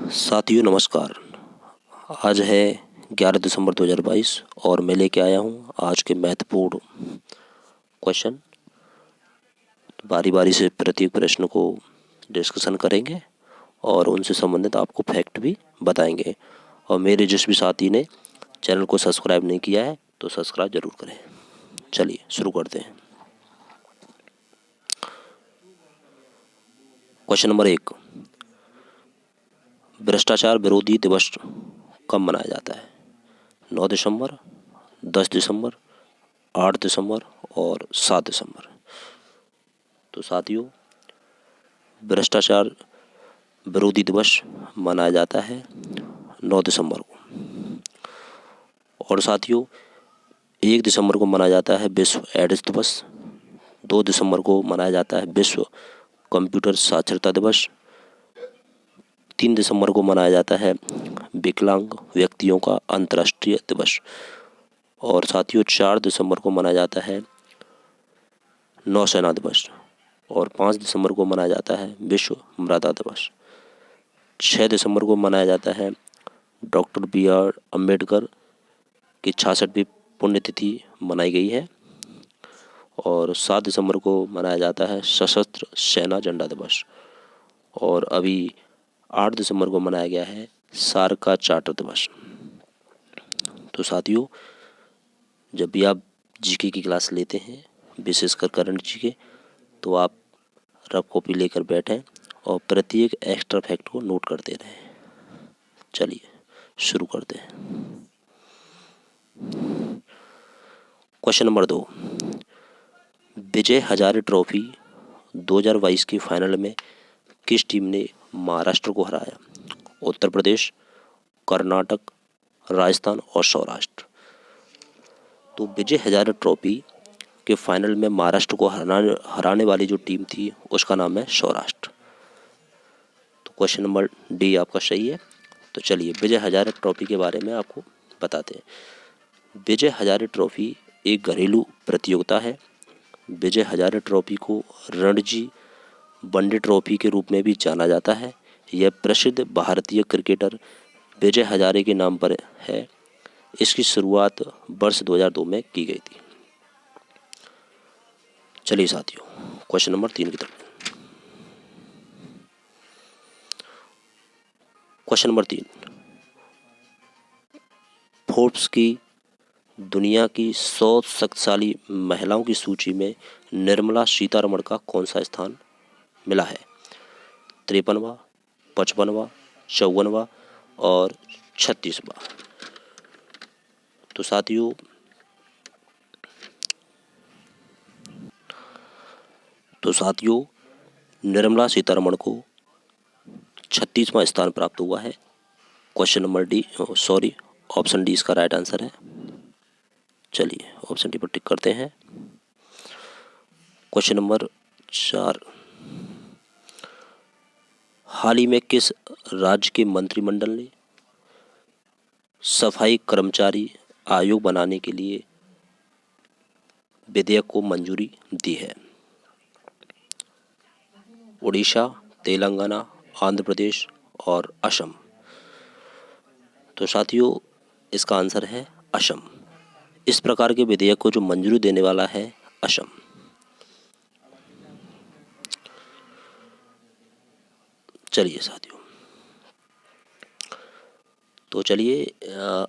साथियों नमस्कार। आज है 11 दिसंबर 2022 और मैं लेके आया हूँ आज के महत्वपूर्ण क्वेश्चन। बारी बारी से प्रत्येक प्रश्न को डिस्कशन करेंगे और उनसे संबंधित आपको फैक्ट भी बताएंगे। और मेरे जिस भी साथी ने चैनल को सब्सक्राइब नहीं किया है तो सब्सक्राइब जरूर करें। चलिए शुरू करते हैं। क्वेश्चन नंबर 1, भ्रष्टाचार विरोधी दिवस कब मनाया जाता है? 9 दिसंबर, 10 दिसंबर, 8 दिसंबर और 7 दिसंबर। तो साथियों, भ्रष्टाचार विरोधी दिवस मनाया जाता है 9 दिसंबर को। और साथियों, 1 दिसंबर को मनाया जाता है विश्व एड्स दिवस। 2 दिसंबर को मनाया जाता है विश्व कंप्यूटर साक्षरता दिवस। 3 दिसंबर को मनाया जाता है विकलांग व्यक्तियों का अंतर्राष्ट्रीय दिवस। और साथियों, 4 दिसंबर को मनाया जाता है नौसेना दिवस। और 5 दिसंबर को मनाया जाता है विश्व मृदा दिवस। 6 दिसंबर को मनाया जाता है डॉक्टर B.R. अम्बेडकर की 66वीं पुण्यतिथि मनाई गई है। और 7 दिसंबर को मनाया जाता है सशस्त्र सेना झंडा दिवस। और अभी 8 दिसंबर को मनाया गया है सार्क का चार्टर दिवस। तो साथियों, जब भी आप जीके की क्लास लेते हैं, विशेषकर करंट जीके, तो आप रफ कॉपी लेकर बैठें और प्रत्येक एक्स्ट्रा फैक्ट को नोट करते रहें। चलिए शुरू करते हैं। Question number 2, Vijay Hazare trophy 2022 की फाइनल में किस टीम ने महाराष्ट्र को हराया? उत्तर प्रदेश, कर्नाटक, राजस्थान और सौराष्ट्र। तो विजय हजारे ट्रॉफी के फाइनल में महाराष्ट्र को हराने वाली जो टीम थी उसका नाम है सौराष्ट्र। तो क्वेश्चन नंबर डी आपका सही है। तो चलिए विजय हजारे ट्रॉफी के बारे में आपको बताते हैं। विजय हजारे ट्रॉफी एक घरेलू प्रतियोगिता है। विजय हजारे ट्रॉफी को रणजी वनडे ट्रॉफी के रूप में भी जाना जाता है। यह प्रसिद्ध भारतीय क्रिकेटर विजय हजारे के नाम पर है। इसकी शुरुआत वर्ष 2002 में की गई थी। चलिए साथियों, क्वेश्चन नंबर 3 की तरफ। क्वेश्चन नंबर 3, फोर्ब्स की दुनिया की 100 शक्तिशाली महिलाओं की सूची में निर्मला सीतारमण का कौन सा स्थान मिला है? 53वां, 55वां, 54वां और 36वां। तो साथियों निर्मला सीतारमण को 36वां स्थान प्राप्त हुआ है। क्वेश्चन नंबर ऑप्शन डी इसका राइट आंसर है। चलिए ऑप्शन डी पर टिक करते हैं। क्वेश्चन नंबर 4, हाल ही में किस राज्य के मंत्रिमंडल ने सफाई कर्मचारी आयोग बनाने के लिए विधेयक को मंजूरी दी है? उड़ीसा, तेलंगाना, आंध्र प्रदेश और असम। तो साथियों इसका आंसर है असम। इस प्रकार के विधेयक को जो मंजूरी देने वाला है असम। चलिए साथियों, तो चलिए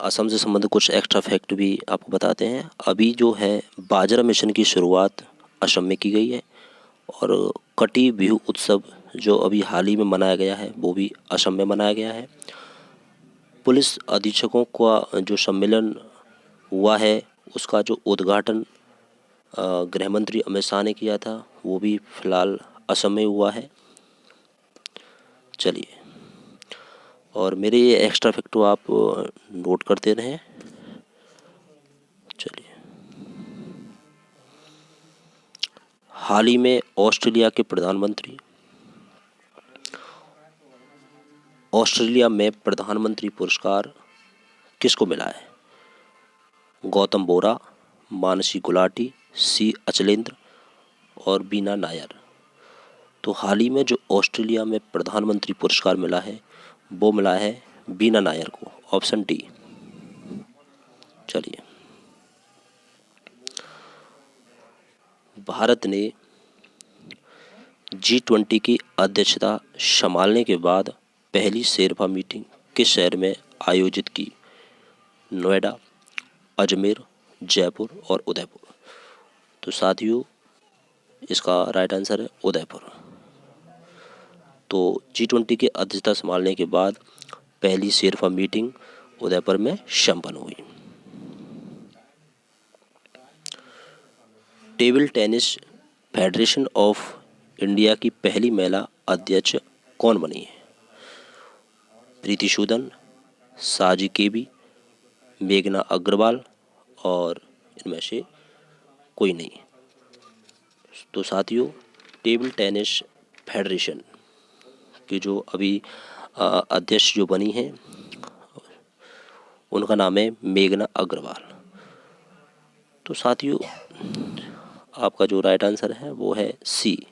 असम से संबंधित कुछ एक्स्ट्रा फैक्ट भी आपको बताते हैं। अभी जो है बाजरा मिशन की शुरुआत असम में की गई है। और कटी बिहू उत्सव जो अभी हाल ही में मनाया गया है वो भी असम में मनाया गया है। पुलिस अधीक्षकों का जो सम्मेलन हुआ है उसका जो उद्घाटन गृह मंत्री अमित शाह ने किया था वो भी फिलहाल असम में हुआ है। चलिए, और मेरे ये एक्स्ट्रा फैक्ट आप नोट करते रहें। चलिए, हाल ही में ऑस्ट्रेलिया में प्रधानमंत्री पुरस्कार किसको मिला है? गौतम बोरा, मानसी गुलाटी, सी अचलेंद्र और बीना नायर। तो हाल ही में जो ऑस्ट्रेलिया में प्रधानमंत्री पुरस्कार मिला है वो मिला है बीना नायर को, ऑप्शन डी। चलिए, भारत ने G20 की अध्यक्षता संभालने के बाद पहली शेरपा मीटिंग किस शहर में आयोजित की? नोएडा, अजमेर, जयपुर और उदयपुर। तो साथियों, इसका राइट आंसर है उदयपुर। तो G20 की अध्यक्षता संभालने के बाद पहली शेरपा मीटिंग उदयपुर में संपन्न हुई। Table tennis federation of India की पहली महिला अध्यक्ष कौन बनी है? प्रीति सूदन, साजी केबी, मेघना अग्रवाल और इनमें से कोई नहीं। तो साथियों, टेबल टेनिस फेडरेशन की जो अभी अध्यक्ष जो बनी है उनका नाम है मेघना अग्रवाल। तो साथियों, आपका जो राइट आंसर है वो है सी,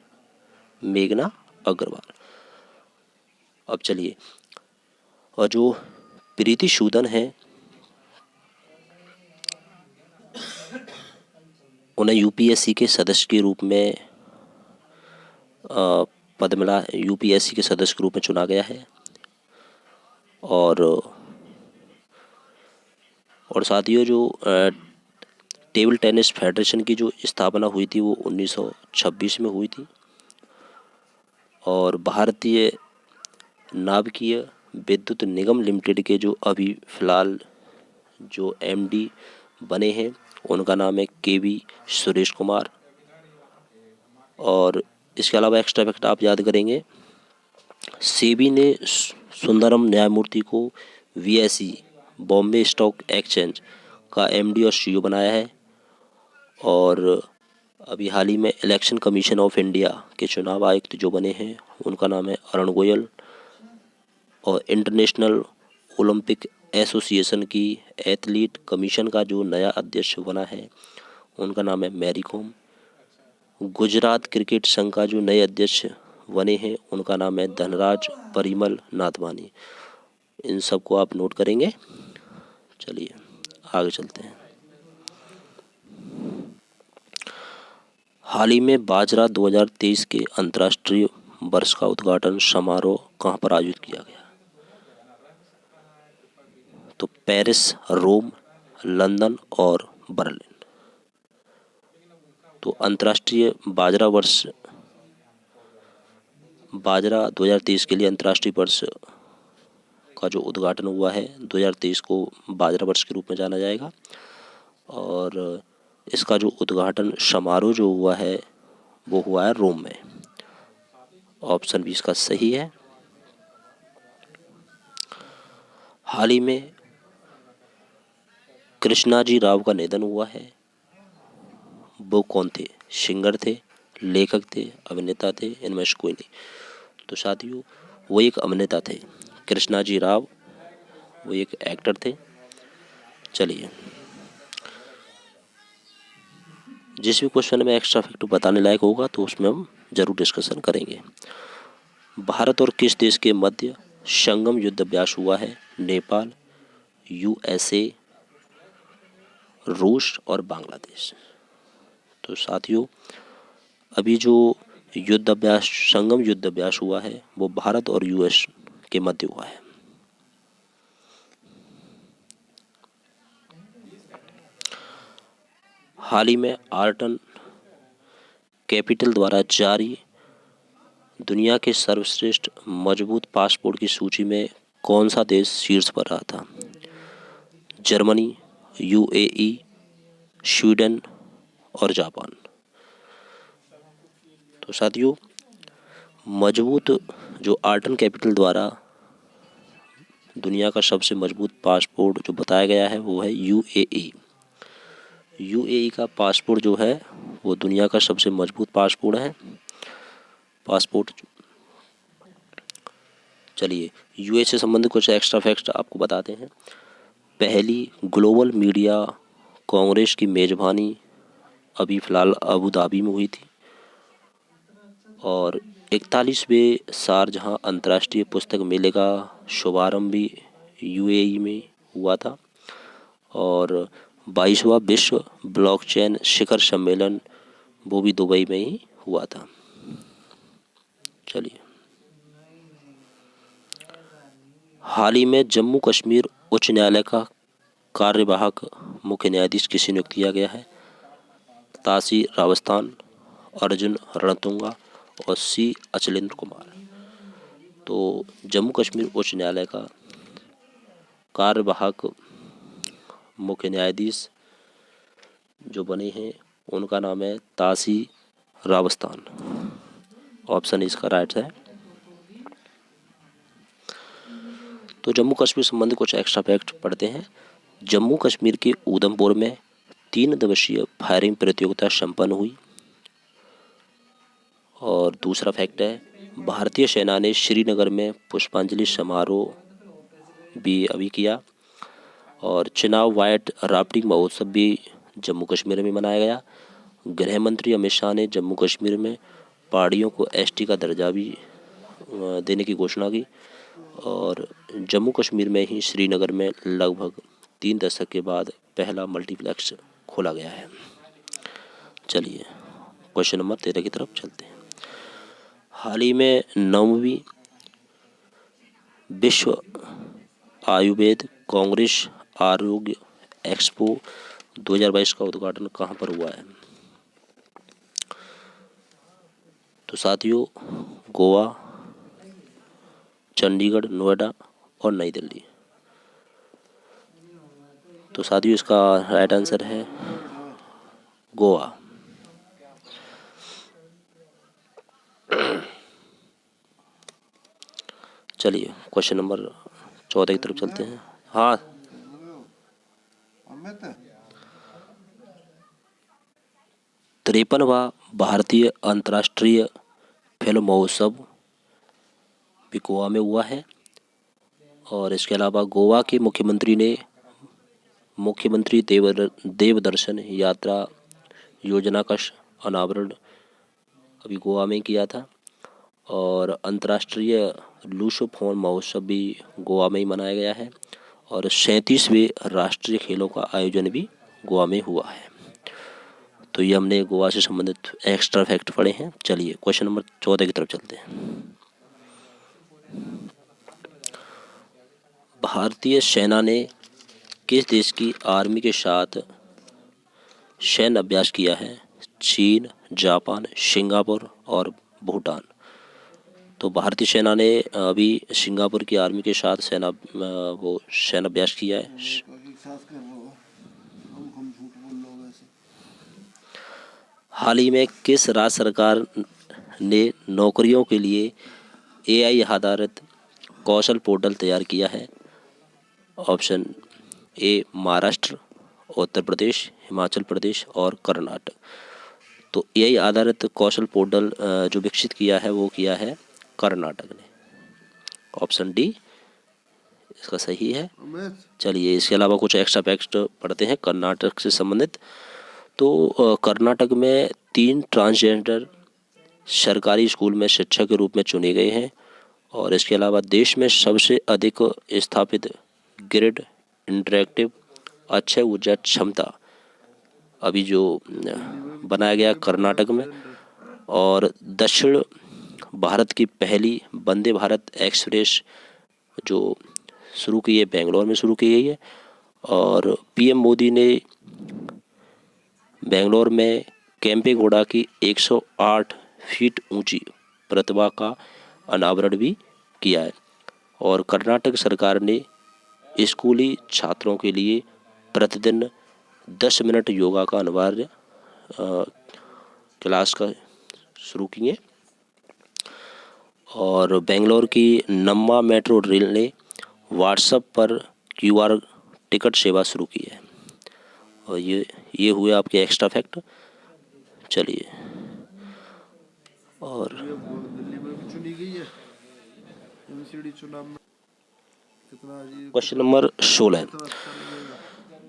मेघना अग्रवाल। अब चलिए, और जो प्रीति सूदन है उन्हें यूपीएससी के सदस्य के रूप में पद मिला, यूपीएससी के सदस्य के रूप में चुना गया है। और साथियों, जो टेबल टेनिस फेडरेशन की जो स्थापना हुई थी वो 1926 में हुई थी। और भारतीय नाभिकीय विद्युत निगम लिमिटेड के जो अभी फ़िलहाल जो एमडी बने हैं उनका नाम है केवी सुरेश कुमार। और इसके अलावा एक्स्ट्रा फैक्ट आप याद करेंगे, सेबी ने सुंदरम न्यायमूर्ति को वीएसई बॉम्बे स्टॉक एक्सचेंज का एमडी और सीईओ बनाया है। और अभी हाल ही में इलेक्शन कमीशन ऑफ इंडिया के चुनाव आयुक्त जो बने हैं उनका नाम है अरुण गोयल। और इंटरनेशनल ओलंपिक एसोसिएशन की एथलीट कमीशन का जो नया अध्यक्ष बना है उनका नाम है मैरी कॉम। गुजरात क्रिकेट संघ का जो नए अध्यक्ष बने हैं उनका नाम है धनराज परिमल नाथवानी। इन सब को आप नोट करेंगे। चलिए आगे चलते हैं। हाल ही में बाजरा 2023 के अंतर्राष्ट्रीय वर्ष का उद्घाटन समारोह कहाँ पर आयोजित किया गया? तो पेरिस, रोम, लंदन और बर्लिन। तो अंतर्राष्ट्रीय बाजरा 2023 के लिए अंतर्राष्ट्रीय वर्ष का जो उद्घाटन हुआ है 2023 को बाजरा वर्ष के रूप में जाना जाएगा। और इसका जो उद्घाटन समारोह जो हुआ है वो हुआ है रोम में। ऑप्शन 20 का सही है। हाल ही में कृष्णाजी राव का निधन हुआ है। वो कौन थे? सिंगर थे, लेखक थे, अभिनेता थे, इनमें से कोई नहीं। तो साथियों, वो एक अभिनेता थे। कृष्णाजी राव वो एक एक्टर थे। चलिए, जिस भी क्वेश्चन में एक्स्ट्रा फैक्ट बताने लायक होगा तो उसमें हम जरूर डिस्कशन करेंगे। भारत और किस देश के मध्य संगम युद्ध अभ्यास हुआ है? नेपाल, यूएसए, रूस और बांग्लादेश। तो साथियों, अभी जो संगम युद्ध अभ्यास हुआ है वो भारत और यूएस के मध्य हुआ है। हाल ही में आर्टन कैपिटल द्वारा जारी दुनिया के सर्वश्रेष्ठ मजबूत पासपोर्ट की सूची में कौन सा देश शीर्ष पर रहा था? जर्मनी, यूएई, स्वीडन और जापान। तो साथियों, मजबूत जो आर्टन कैपिटल द्वारा दुनिया का सबसे मजबूत पासपोर्ट जो बताया गया है वो है यूएई। यूएई का पासपोर्ट जो है वो दुनिया का सबसे मजबूत पासपोर्ट। चलिए, यूएई से संबंधित कुछ एक्स्ट्रा फैक्ट्स आपको बताते हैं। पहली ग्लोबल मीडिया कांग्रेस की मेजबानी अभी फ़िलहाल अबू धाबी में हुई थी। और 41वें शारजहां अंतर्राष्ट्रीय पुस्तक मेले का शुभारंभ भी यूएई में हुआ था। और 22वां विश्व ब्लॉकचेन शिखर सम्मेलन वो भी दुबई में ही हुआ था। चलिए, हाल ही में जम्मू कश्मीर उच्च न्यायालय का कार्यवाहक मुख्य न्यायाधीश किसे नियुक्त किया गया है? तासी रावस्तान, अर्जुन रणतुंगा और सी अचलेंद्र कुमार। तो जम्मू कश्मीर उच्च न्यायालय का कार्यवाहक मुख्य न्यायाधीश जो बने हैं उनका नाम है तासी रावस्तान। ऑप्शन इसका राइट है। तो जम्मू कश्मीर संबंधी कुछ एक्स्ट्रा फैक्ट पढ़ते हैं। जम्मू कश्मीर के उधमपुर में 3 दिवसीय फायरिंग प्रतियोगिता संपन्न हुई। और दूसरा फैक्ट है, भारतीय सेना ने श्रीनगर में पुष्पांजलि समारोह भी अभी किया। और चुनाव वाइट राफ्टिंग महोत्सव भी जम्मू कश्मीर में मनाया गया। गृह मंत्री अमित शाह ने जम्मू कश्मीर में पहाड़ियों को एसटी का दर्जा भी देने की घोषणा की। और जम्मू कश्मीर में ही श्रीनगर में लगभग 3 दशक के बाद पहला मल्टीप्लेक्स खोला गया है। चलिए, क्वेश्चन नंबर 13 की तरफ चलते हैं। हाल ही में 9वीं विश्व आयुर्वेद कांग्रेस आरोग्य एक्सपो 2022 का उद्घाटन कहाँ पर हुआ है? तो साथियों, गोवा, चंडीगढ़, नोएडा और नई दिल्ली। तो साथियों, इसका राइट आंसर है गोवा। चलिए, क्वेश्चन नंबर 14 की तरफ चलते हैं। हाँ, 53वां भारतीय अंतर्राष्ट्रीय फिल्म महोत्सव भी गोवा में हुआ है। और इसके अलावा गोवा के मुख्यमंत्री देवदर्शन यात्रा योजना का अनावरण अभी गोवा में किया था। और अंतर्राष्ट्रीय लूसोफोन महोत्सव भी गोवा में ही मनाया गया है। और 37वें राष्ट्रीय खेलों का आयोजन भी गोवा में हुआ है। तो ये हमने गोवा से संबंधित एक्स्ट्रा फैक्ट पढ़े हैं। चलिए, क्वेश्चन नंबर 14 की तरफ चलते हैं। भारतीय सेना ने किस देश की आर्मी के साथ सैन्य अभ्यास किया है? चीन, जापान, सिंगापुर और भूटान। तो भारतीय सेना ने अभी सिंगापुर की आर्मी के साथ सैन्य अभ्यास किया है। हाल ही में किस राज्य सरकार ने नौकरियों के लिए एआई आधारित कौशल पोर्टल तैयार किया है? ऑप्शन ए महाराष्ट्र, उत्तर प्रदेश, हिमाचल प्रदेश और कर्नाटक। तो एआई आधारित कौशल पोर्टल जो विकसित किया है वो किया है कर्नाटक ने। ऑप्शन डी इसका सही है। चलिए, इसके अलावा कुछ एक्स्ट्रा फैक्ट पढ़ते हैं कर्नाटक से संबंधित। तो कर्नाटक में 3 ट्रांसजेंडर सरकारी स्कूल में शिक्षक के रूप में चुने गए हैं। और इसके अलावा देश में सबसे अधिक स्थापित ग्रिड इंटरेक्टिव अक्षय ऊर्जा क्षमता अभी जो बनाया गया कर्नाटक में। और दक्षिण भारत की पहली वंदे भारत एक्सप्रेस जो शुरू की है बेंगलोर में शुरू की गई है। और पीएम मोदी ने बेंगलोर में केम्पेगौड़ा की 108 फीट ऊंची प्रतिमा का अनावरण भी किया है। और कर्नाटक सरकार ने स्कूली छात्रों के लिए प्रतिदिन 10 मिनट योगा का अनिवार्य क्लास का शुरू किए। और बेंगलोर की नम्मा मेट्रो रेल ने व्हाट्सएप पर क्यूआर टिकट सेवा शुरू की है। और ये हुए आपके एक्स्ट्रा फैक्ट। चलिए, और क्वेश्चन नंबर 16।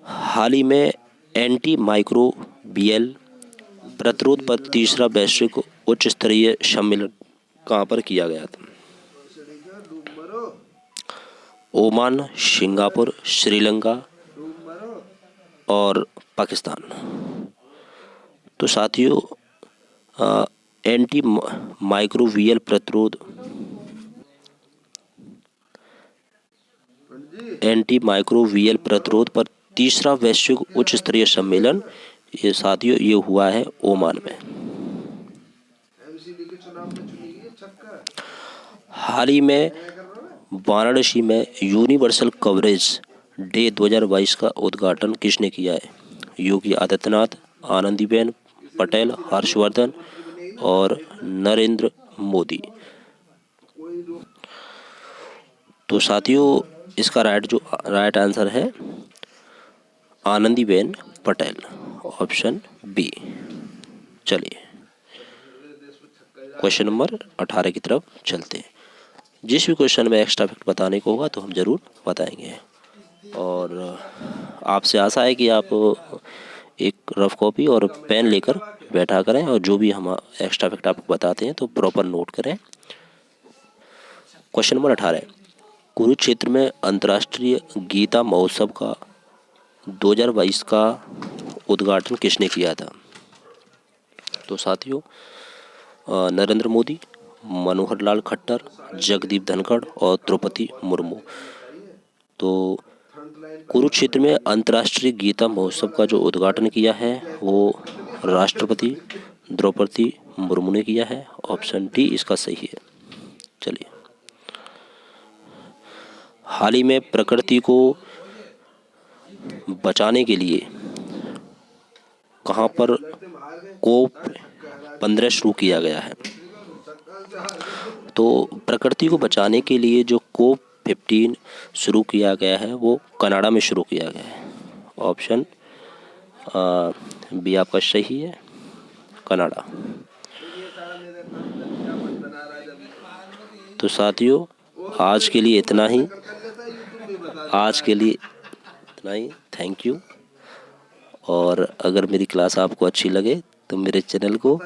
हाल ही में एंटी माइक्रोबियल प्रतिरोध पर तीसरा वैश्विक उच्च स्तरीय सम्मेलन कहाँ पर किया गया था? ओमान, सिंगापुर, श्रीलंका और पाकिस्तान। तो साथियों एंटी माइक्रोबियल प्रतिरोध पर तीसरा वैश्विक उच्च स्तरीय सम्मेलन ये साथियों ये हुआ है ओमान में। हाल ही में वाराणसी में यूनिवर्सल कवरेज डे 2022 का उद्घाटन किसने किया है? योगी आदित्यनाथ, आनंदीबेन पटेल, हर्षवर्धन और नरेंद्र मोदी। तो साथियों इसका राइट आंसर है आनंदीबेन पटेल, ऑप्शन बी। चलिए क्वेश्चन नंबर 18 की तरफ चलते हैं। जिस भी क्वेश्चन में एक्स्ट्रा फैक्ट बताने को होगा तो हम ज़रूर बताएंगे, और आपसे आशा है कि आप एक रफ कॉपी और पेन लेकर बैठा करें और जो भी हम एक्स्ट्रा फैक्ट आपको बताते हैं तो प्रॉपर नोट करें। क्वेश्चन नंबर 18, कुरुक्षेत्र में अंतर्राष्ट्रीय गीता महोत्सव का 2022 का उद्घाटन किसने किया था? तो साथियों नरेंद्र मोदी, मनोहर लाल खट्टर, जगदीप धनखड़ और द्रौपदी मुर्मू। तो कुरुक्षेत्र में अंतर्राष्ट्रीय गीता महोत्सव का जो उद्घाटन किया है वो राष्ट्रपति द्रौपदी मुर्मू ने किया है, ऑप्शन डी इसका सही है। चलिए हाल ही में प्रकृति को बचाने के लिए कहाँ पर COP15 शुरू किया गया है? तो प्रकृति को बचाने के लिए जो COP15 शुरू किया गया है वो कनाडा में शुरू किया गया है, ऑप्शन बी आपका सही है, कनाडा। तो साथियों आज के लिए इतना ही, थैंक यू। और अगर मेरी क्लास आपको अच्छी लगे तो मेरे चैनल को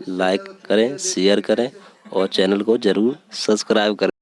लाइक करें, शेयर करें और चैनल को ज़रूर सब्सक्राइब करें।